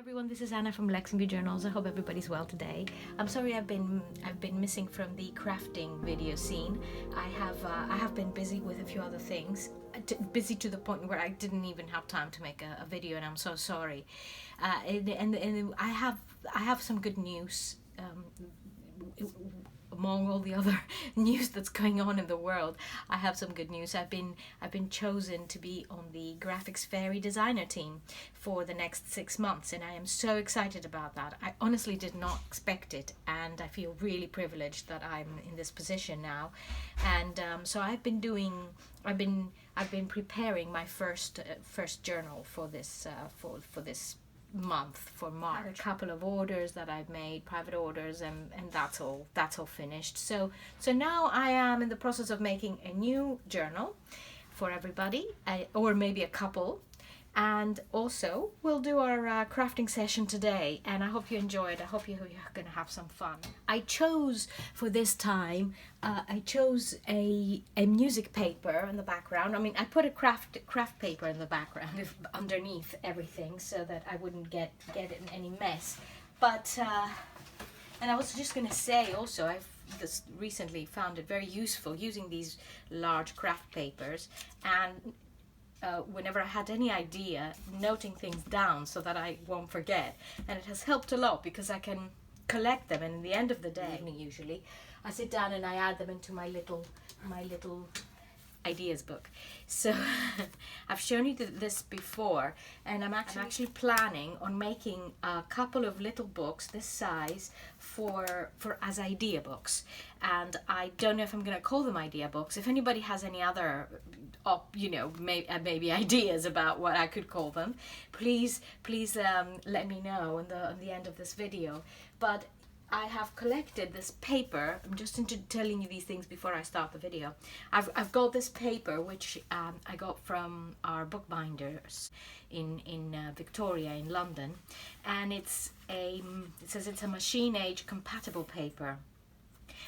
Everyone, this is Anna from Lexingby Journals. I hope everybody's well today. I'm sorry I've been missing from the crafting video scene. I have been busy with a few other things, busy to the point where I didn't even have time to make a video, and I'm so sorry. And I have some good news. Among all the other news that's going on in the world, I have some good news. I've been chosen to be on the graphics fairy designer team for the next 6 months, and I am so excited about that. I honestly did not expect it, and I feel really privileged that I'm in this position now. And so I've been preparing my first journal for this month, for March. I had a couple of orders that I've made, private orders, and that's all finished. So now I am in the process of making a new journal for everybody, or maybe a couple. And also we'll do our crafting session today, and I hope you enjoy it. I hope you're gonna have some fun. I chose for this time a music paper in the background. I mean, I put a craft paper in the background underneath everything so that I wouldn't get in any mess. But and I was just gonna say also, I've just recently found it very useful using these large craft papers, and whenever I had any idea, noting things down so that I won't forget. And it has helped a lot because I can collect them, and in the end of the day, usually, I sit down and I add them into my little ideas book. So I've shown you this before, and I'm actually planning on making a couple of little books this size for as idea books. And I don't know if I'm gonna call them idea books. If anybody has any other maybe ideas about what I could call them, please let me know in the end of this video. But I have collected this paper. I'm just telling you these things before I start the video. I've got this paper which I got from our bookbinders in Victoria in London, and it says it's a machine age compatible paper.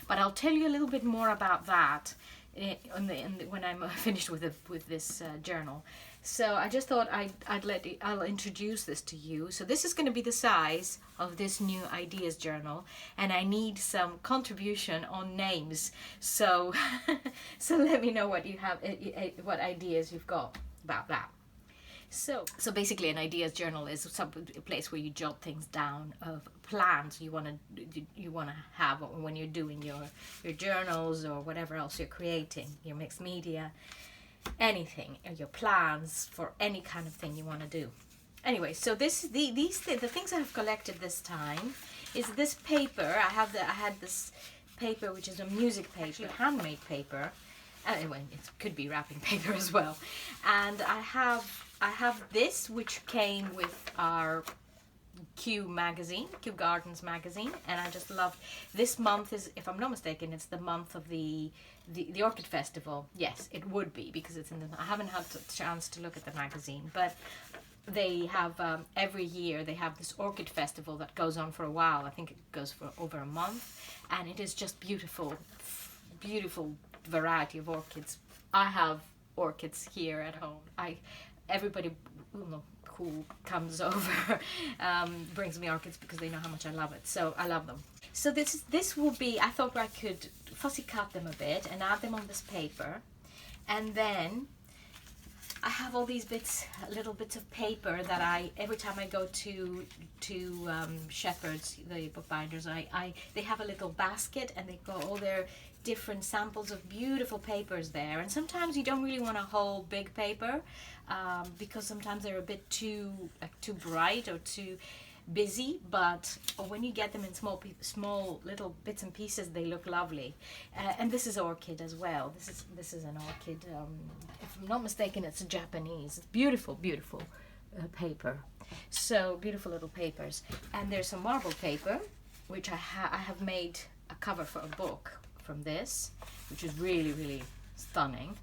But I'll tell you a little bit more about that when I'm finished with this journal. So I just thought I'll introduce this to you. So this is going to be the size of this new ideas journal, and I need some contribution on names. So so let me know what you have, what ideas you've got about that. So basically, an ideas journal is a place where you jot things down of plans you want to have when you're doing your journals or whatever else you're creating, your mixed media, anything, or your plans for any kind of thing you want to do. Anyway, so the things I have collected this time is this paper. I had this paper which is a music paper, actually handmade paper. Anyway, it could be wrapping paper as well. And I have this, which came with our Kew Gardens magazine, and I just loved. This month is, if I'm not mistaken, it's the month of the Orchid Festival. Yes, it would be, because it's I haven't had a chance to look at the magazine, but they have every year they have this Orchid Festival that goes on for a while. I think it goes for over a month, and it is just beautiful variety of orchids. I have orchids here at home. Everybody who comes over brings me orchids because they know how much I love it. So I love them. So this will be, I thought I could fussy cut them a bit and add them on this paper, and then I have all these little bits of paper that every time I go to Shepherd's, the bookbinders, they have a little basket, and they've got all their different samples of beautiful papers there. And sometimes you don't really want a whole big paper because sometimes they're a bit too bright or too busy, but when you get them in small little bits and pieces, they look lovely. And this is orchid as well. This is an orchid. If I'm not mistaken, it's a Japanese. It's beautiful paper. So beautiful little papers. And there's some marble paper, which I have made a cover for a book from this, which is really stunning.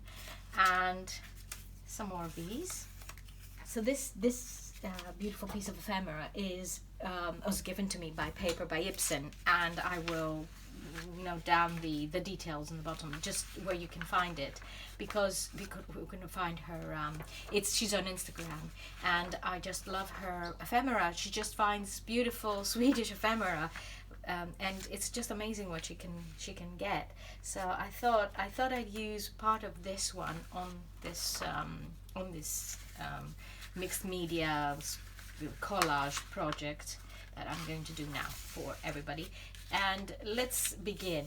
And some more of these. So this beautiful piece of ephemera was given to me by Paper by Ibsen, and I will note down the details in the bottom, just where you can find it, because we're going to find her. She's on Instagram, and I just love her ephemera. She just finds beautiful Swedish ephemera. And it's just amazing what she can get. So I thought I'd use part of this one on this mixed media collage project that I'm going to do now for everybody. And let's begin.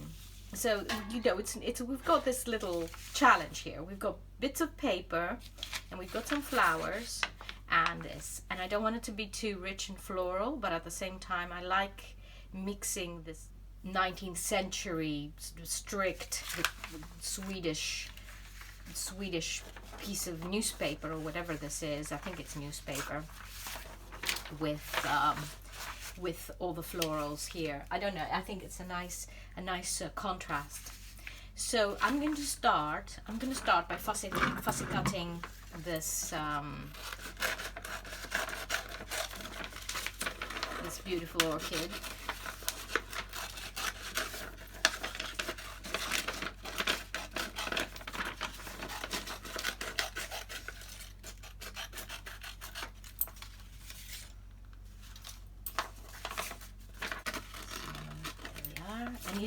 So we've got this little challenge here. We've got bits of paper, and we've got some flowers, and this. And I don't want it to be too rich and floral, but at the same time I like mixing this 19th century strict Swedish piece of newspaper, or whatever this is. I think it's newspaper, with all the florals here. I don't know. I think it's a nice contrast. So I'm going to start by fussy cutting this this beautiful orchid.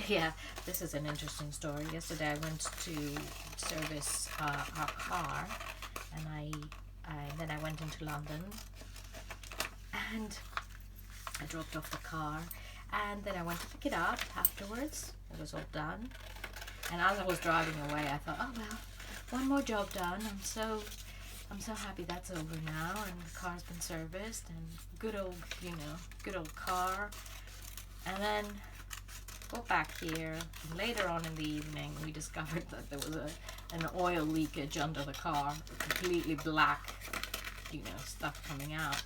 Yeah, this is an interesting story. Yesterday I went to service our car, and then I went into London, and I dropped off the car, and then I went to pick it up afterwards. It was all done, and as I was driving away, I thought, oh well, one more job done. I'm so happy that's over now, and the car's been serviced, and good old car. And then got back here, and later on in the evening we discovered that there was an oil leakage under the car, completely black, stuff coming out,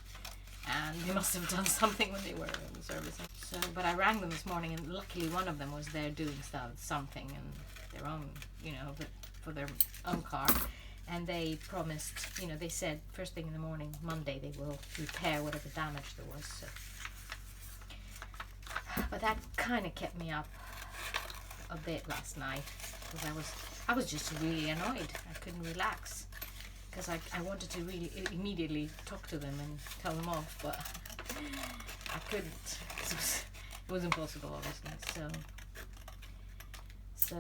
and they must have done something when they were servicing. So, but I rang them this morning, and luckily one of them was there doing something in their own, for their own car, and they promised, they said first thing in the morning, Monday, they will repair whatever damage there was. So. But that kind of kept me up a bit last night, because I was just really annoyed. I couldn't relax, because I wanted to really immediately talk to them and tell them off, but I couldn't. It was impossible, obviously. So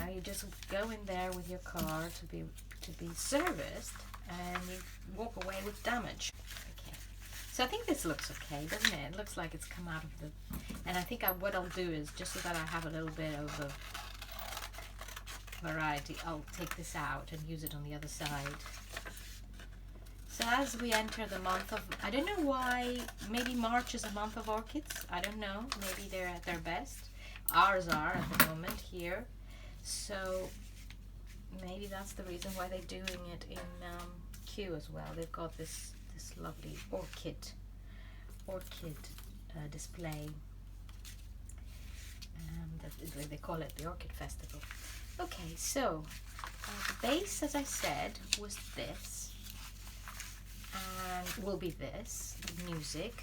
you just go in there with your car to be serviced, and you walk away with damage. So I think this looks okay, doesn't it? It looks like it's come out of the... And I think what I'll do is, just so that I have a little bit of a variety, I'll take this out and use it on the other side. So as we enter the month of... I don't know why, maybe March is a month of orchids. I don't know. Maybe they're at their best. Ours are at the moment here. So maybe that's the reason why they're doing it in Q as well. They've got this lovely orchid display, they call it the Orchid Festival. Okay, so the base, as I said, was this, and will be this music.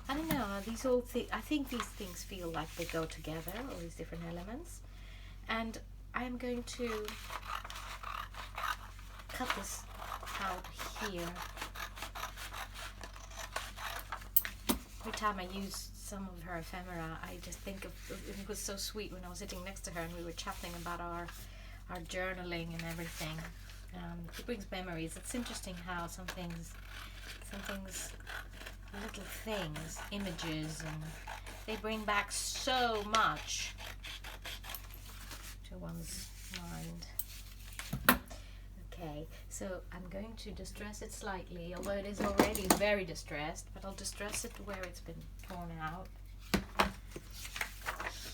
I don't know, these all I think these things feel like they go together, all these different elements, and I'm going to cut this out here. Every time I use some of her ephemera, I just think of it was so sweet when I was sitting next to her and we were chatting about our journaling and everything. It brings memories. It's interesting how some things, little things, images, and they bring back so much to one's mind. Okay, so I'm going to distress it slightly, although it is already very distressed, but I'll distress it where it's been torn out.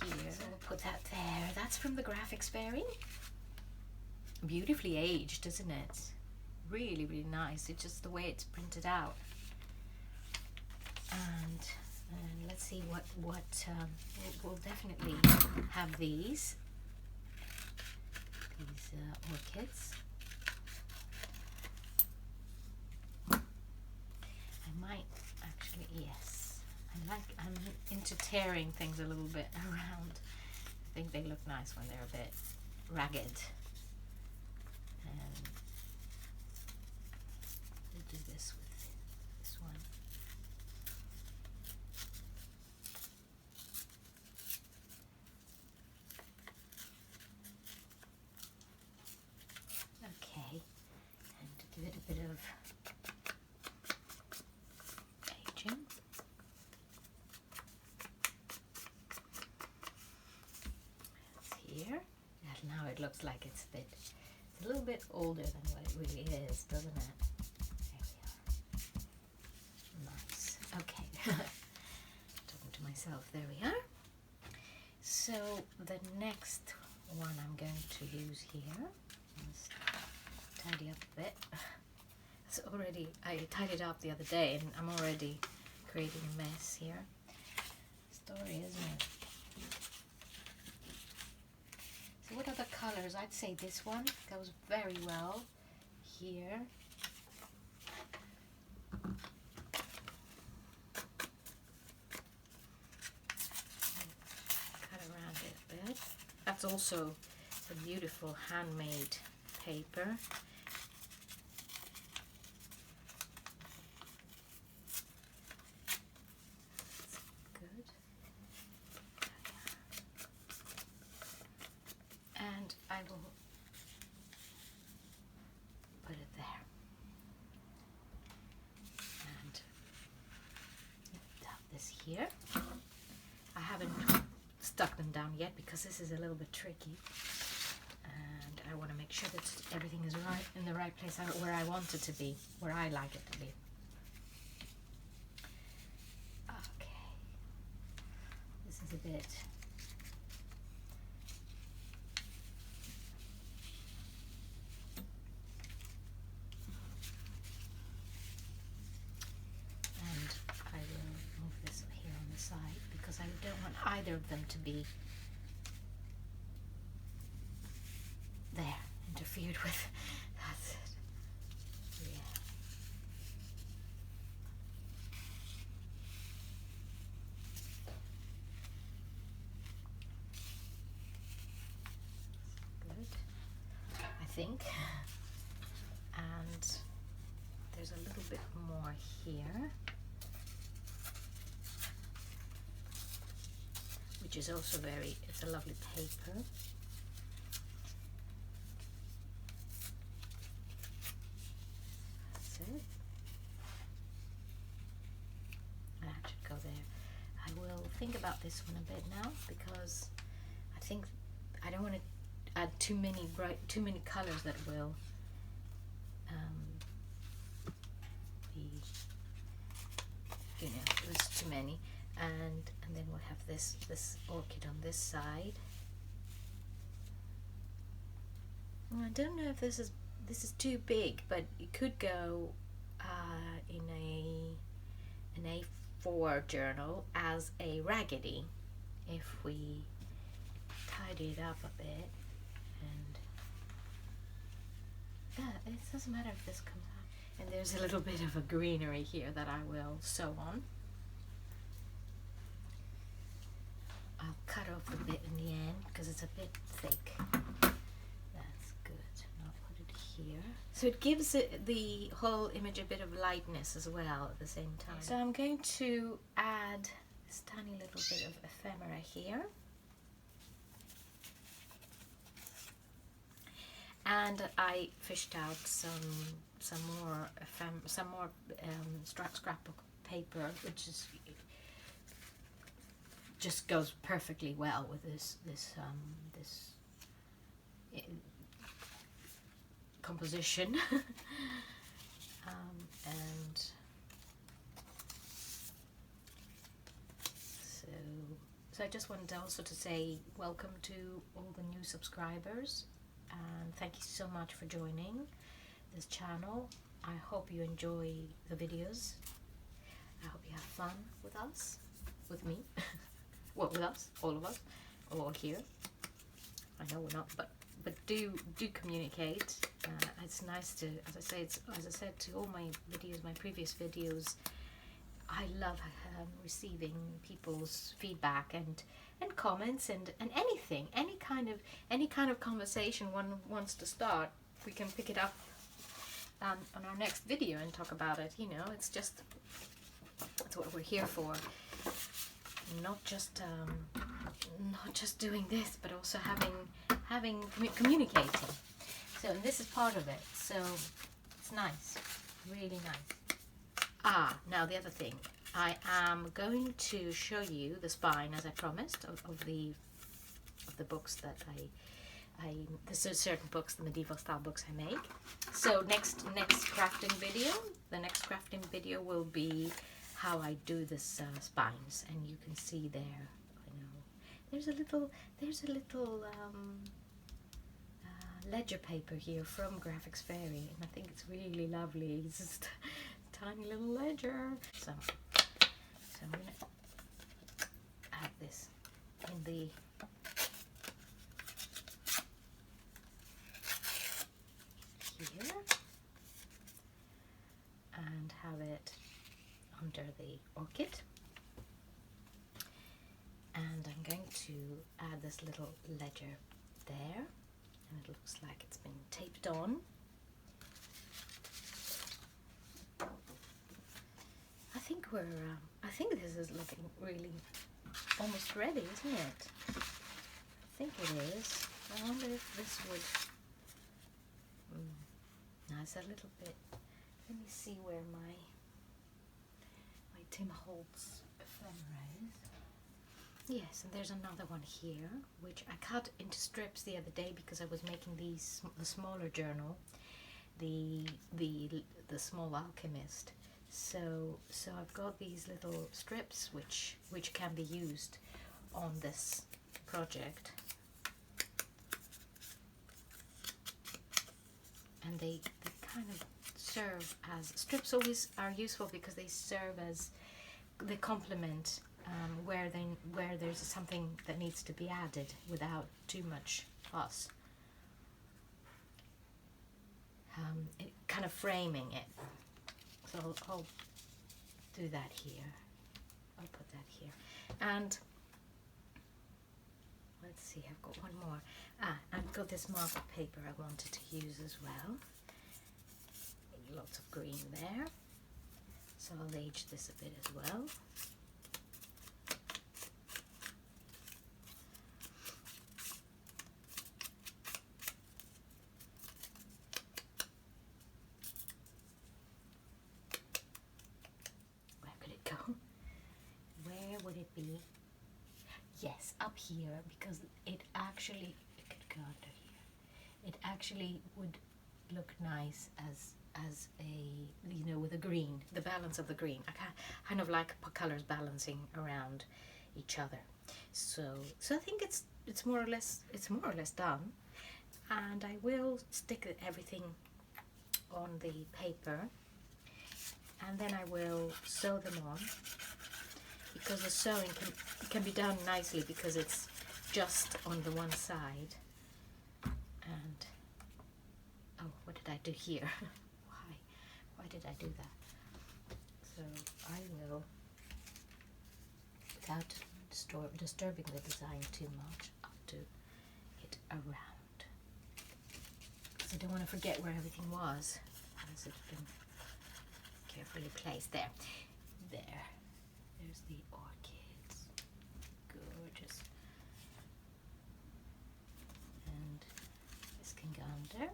Here, so we'll put that there. That's from the Graphics Fairy. Beautifully aged, isn't it? Really, really nice. It's just the way it's printed out. And let's see what we'll definitely have these orchids. I might actually, yes, I I'm into tearing things a little bit around. I think they look nice when they're a bit ragged. And we'll do this with this one. Okay, and to give it a bit of aging. Here, and now it looks like it's a little bit older than what it really is, doesn't it? There we are. Nice. Okay. Talking to myself. There we are. So the next one I'm going to use here. Let's tidy up a bit. It's already, I tidied up the other day and I'm already creating a mess here. Story, isn't it? So what other colors? I'd say this one goes very well here. Cut around it a bit. That's also a beautiful handmade paper. And I will put it there and have this here. I haven't stuck them down yet because this is a little bit tricky, and I want to make sure that everything is right in the right place where I want it to be, where I like it to be. Okay, this is a bit because I don't want either of them to be there, interfered with. That's it. Yeah. Good, I think. And there's a little bit more here, which is also it's a lovely paper. That's it. That should go there. I will think about this one a bit now because I think I don't want to add too many colors that will be, there's too many. And then we'll have this orchid on this side. I don't know if this is too big, but it could go in an A4 journal as a raggedy if we tidy it up a bit. And yeah, it doesn't matter if this comes out. And there's a little bit of a greenery here that I will sew on. I'll cut off a bit in the end because it's a bit thick. That's good. And I'll put it here. So it gives the whole image a bit of lightness as well at the same time. So I'm going to add this tiny little bit of ephemera here. And I fished out some more scrapbook paper, which is just goes perfectly well with this composition. And so I just wanted also to say welcome to all the new subscribers, and thank you so much for joining this channel. I hope you enjoy the videos. I hope you have fun with us, with me. Well, with us, all of us, all here. I know we're not, but do communicate. It's nice to, as I said to all my videos, my previous videos, I love receiving people's feedback and comments and anything, any kind of conversation one wants to start. We can pick it up on our next video and talk about it. You know, it's just, that's what we're here for. Not just doing this, but also communicating. So, and this is part of it. So it's nice, really nice. Now the other thing, I am going to show you the spine, as I promised, of the books that there's certain books, the medieval style books I make. So next crafting video, the next crafting video will be how I do this spines, and you can see there. You know, there's a little ledger paper here from Graphics Fairy, and I think it's really lovely. It's just a tiny little ledger. So I'm gonna add this in the here and have it under the orchid, and I'm going to add this little ledger there, and it looks like it's been taped on. I think this is looking really almost ready, isn't it? I think it is. I wonder if this would. No, it's a little bit. Let me see where my Tim Holtz ephemera is. Yes, and there's another one here, which I cut into strips the other day because I was making the smaller journal, the Small Alchemist. So I've got these little strips which can be used on this project, and they kind of serve as strips. Always are useful because they serve as the complement where there's something that needs to be added without too much fuss. Kind of framing it. So I'll do that here. I'll put that here. And let's see, I've got one more. I've got this marker paper I wanted to use as well. Lots of green there. So I'll age this a bit as well. Be yes, up here, because it could go under here. It actually would look nice as a, you know, with a green, the balance of the green. I kind of like colors balancing around each other. So I think it's more or less done, and I will stick everything on the paper, and then I will sew them on. Because the sewing can be done nicely because it's just on the one side. And oh, what did I do here? Why did I do that? So I will, without disturbing the design too much, I'll do it around. Because I don't want to forget where everything was. Has it been carefully placed? There. There's the orchids. Gorgeous. And this can go under.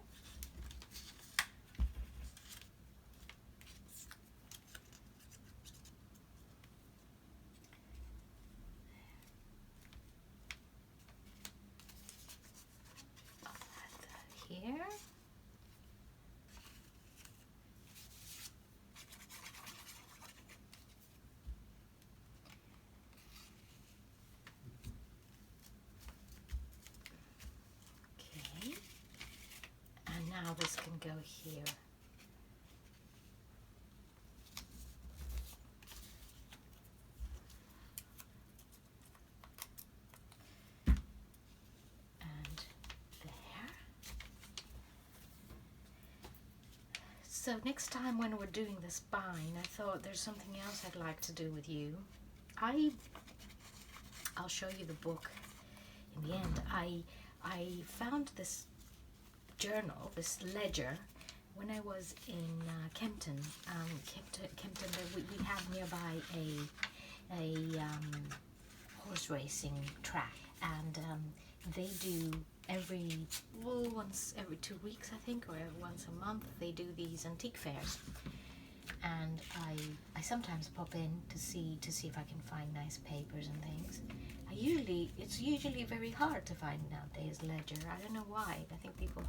I'll add that here. Now this can go here. And there. So next time when we're doing the spine, I thought there's something else I'd like to do with you. I'll show you the book in the end. I found this journal, this ledger, when I was in Kempton. Kempton, we have nearby a horse racing track, and they do once every 2 weeks, I think, or once a month, they do these antique fairs. And I sometimes pop in to see if I can find nice papers and things. It's usually very hard to find nowadays ledger. I don't know why. I think people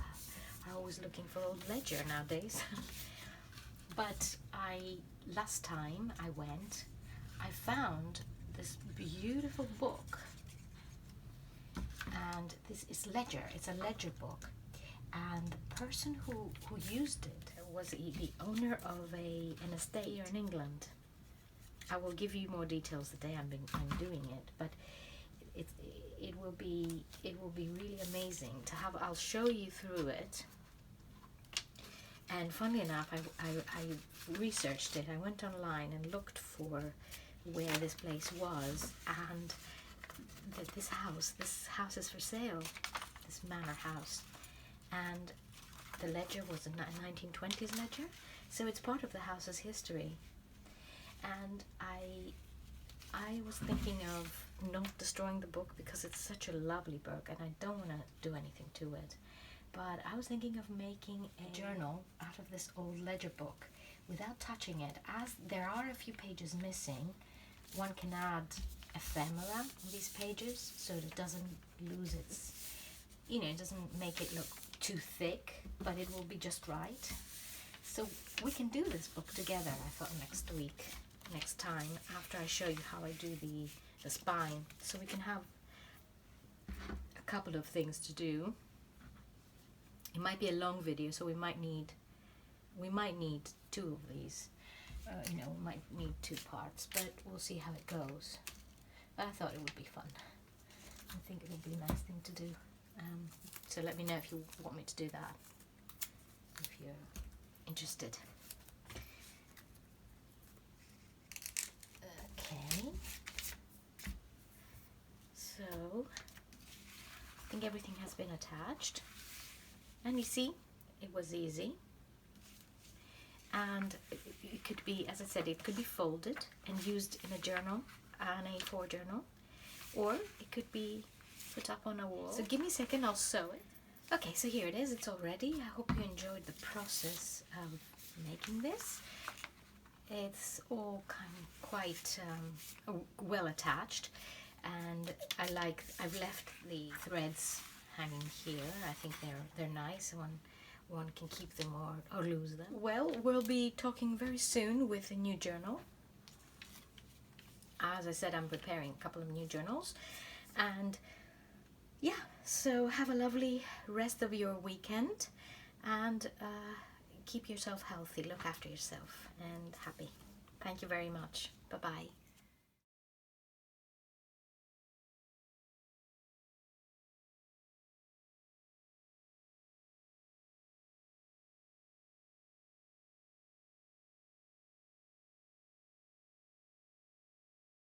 are always looking for old ledger nowadays. But last time I went, I found this beautiful book, and this is ledger. It's a ledger book, and the person who used it was the owner of an estate here in England. I will give you more details the day I'm doing it, but it will be really amazing to have. I'll show you through it. And funnily enough, I researched it. I went online and looked for where this place was, and this house is for sale, this manor house, and the ledger was a 1920s ledger, so it's part of the house's history. And I was thinking of not destroying the book because it's such a lovely book and I don't want to do anything to it. But I was thinking of making a journal out of this old ledger book without touching it. As there are a few pages missing, one can add ephemera on these pages so that it doesn't lose its, it doesn't make it look too thick, but it will be just right. So we can do this book together, I thought, next time, after I show you how I do the spine. So we can have a couple of things to do. It might be a long video, so we might need 2 of these. We might need 2 parts, but we'll see how it goes. But I thought it would be fun. I think it would be a nice thing to do. So let me know if you want me to do that, if you're interested. Okay. So I think everything has been attached. And you see, it was easy. And it could be, as I said, it could be folded and used in a journal, an A4 journal, or it could be put up on a wall. So give me a second, I'll sew it. Okay, so here it is, it's all ready. I hope you enjoyed the process of making this. It's all quite well attached, and I've left the threads hanging here. I think they're nice. One can keep them or lose them. Well, we'll be talking very soon with a new journal. As I said, I'm preparing a couple of new journals, and yeah, so have a lovely rest of your weekend, and keep yourself healthy, look after yourself, and happy. Thank you very much. Bye-bye.